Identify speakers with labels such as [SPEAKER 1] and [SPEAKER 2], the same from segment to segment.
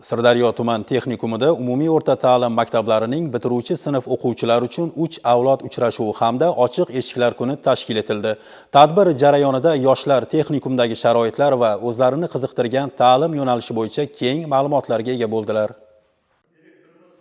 [SPEAKER 1] Sirdaryo tuman texnikumida umumiy o'rta ta'lim maktablarining bitiruvchi sinf o'quvchilari uchun 3 avlod uchrashuvi hamda ochiq eshiklar kuni tashkil etildi. Tadbir jarayonida yoshlar texnikumdagi sharoitlar va o'zlarini qiziqtirgan ta'lim yo'nalishi bo'yicha keng ma'lumotlarga ega bo'ldilar.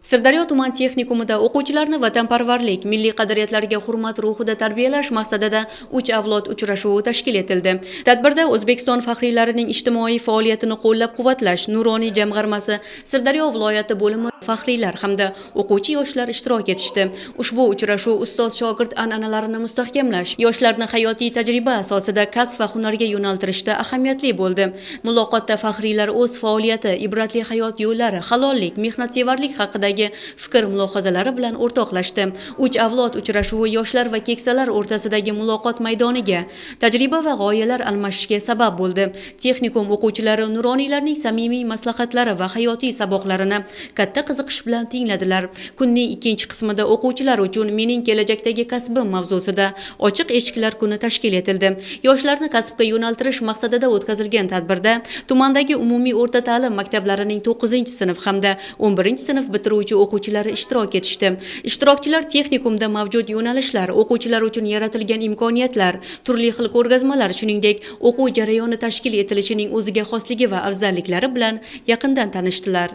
[SPEAKER 2] Sirdaryo tuman texnikumida o'quvchilarni vatanparvarlik, milliy qadriyatlarga hurmat ruhida tarbiyalash maqsadida 3 avlod uchrashuvi tashkil etildi. Tadbirda O'zbekiston faxriylarining ijtimoiy faoliyatini qo'llab-quvvatlash Nuroniy jamg'armasi Sirdaryo viloyati bo'limi faxriylar hamda o'quvchi yoshlar ishtirok etishdi. Ushbu uchrashuv ustoz-shogird an'analarini mustahkamlash, yoshlarni hayotiy tajriba asosida kasb va hunarga yo'naltirishda ahamiyatli bo'ldi. Muloqotda faxriylar o'z faoliyati, ibratli hayot yo'llari, halollik, mehnatsevarlik haqida fikr mulohazalari bilan o'rtoqlashdi. 3 avlod uchrashuvi yoshlar va keksalar o'rtasidagi muloqot maydoniga, tajriba va g'oyalar almashishiga sabab bo'ldi. Texnikum o'quvchilari nuroniylarning samimiy maslahatlari va hayotiy saboqlarini katta qiziqish bilan tingladilar. Kunning ikkinchi qismida o'quvchilar uchun mening kelajakdagi kasbim mavzusida ochiq eshiklar kuni tashkil etildi. Yoshlarni kasbga yo'naltirish maqsadida o'tkazilgan tadbirda tumandagi umumiy o'rta ta'lim maktablarining 9-sinf hamda 11-sinf bitiruvchi o'quvchilari ishtirok etishdi. Ishtirokchilar texnikumda mavjud yo'nalishlar, o'quvchilar uchun yaratilgan imkoniyatlar, turli xil ko'rgazmalar, shuningdek, o'quv jarayoni tashkil etilishining o'ziga xosligi va afzalliklari bilan yaqindan tanishdilar.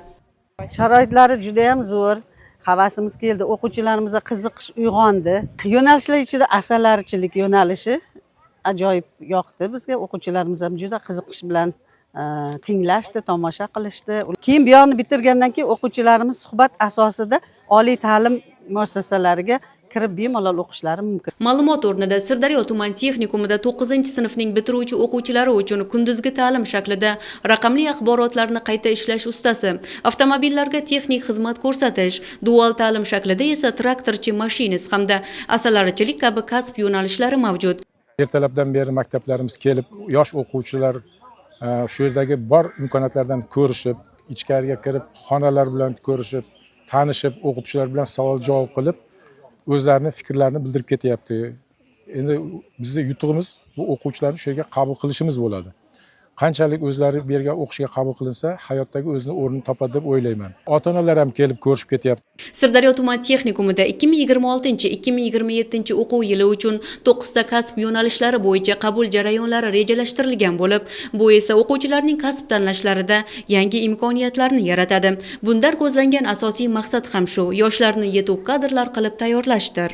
[SPEAKER 3] Sharoitlari juda ham zo'r. Havasimiz keldi, o'quvchilarimizga qiziqish uyg'ondi. Yo'nalishlar ichida asalarichilik yo'nalishi ajoyib yoqdi bizga. O'quvchilarimiz ham juda qiziqish bilan tinglashdi, tomosha qilishdi. Keyin bu yoqni bitirgandan keyin o'quvchilarimiz suhbat asosida oliy ta'lim muassasalariga kirib bemalol o'qishlari mumkin.
[SPEAKER 2] Ma'lumot o'rnida Sirdaryo tuman texnikumida 9-sinfning bitiruvchi o'quvchilari uchun kunduzgi ta'lim shaklida raqamli axborotlarni qayta ishlash ustasi, avtomobillarga texnik xizmat ko'rsatish, dual ta'lim shaklida esa traktorchi, mashinist hamda asalarichilik kabi kasb yo'nalishlari mavjud.
[SPEAKER 4] Ertalabdan beri maktablarimiz kelib, yosh o'quvchilar shu yerdagi bor imkoniyatlardan ko'rishib, ichkariga kirib, xonalar bilan ko'rishib, tanishib, o'qituvchilar bilan savol-javob qilib, o'zlarining fikrlarini bildirib ketyapti. Endi bizning yutug'imiz bu o'quvchilarni shu yerga qabul qilishimiz bo'ladi. Qanchalik o'zlari bu yerga o'qishga qabul qilinsa, hayotdagi o'zini o'rnini topadi deb o'ylayman. Ota-onalar ham kelib ko'rishib ketyapti.
[SPEAKER 2] Sirdaryo tuman texnikumida 2026-2027 o'quv yili uchun 9 ta kasb yo'nalishlari bo'yicha qabul jarayonlari rejalashtirilgan bo'lib, bu esa o'quvchilarning kasb tanlashlarida yangi imkoniyatlarni yaratadi. Bundan ko'zlangan asosiy maqsad ham shu, yoshlarni yetuk kadrlar qilib tayyorlashdir.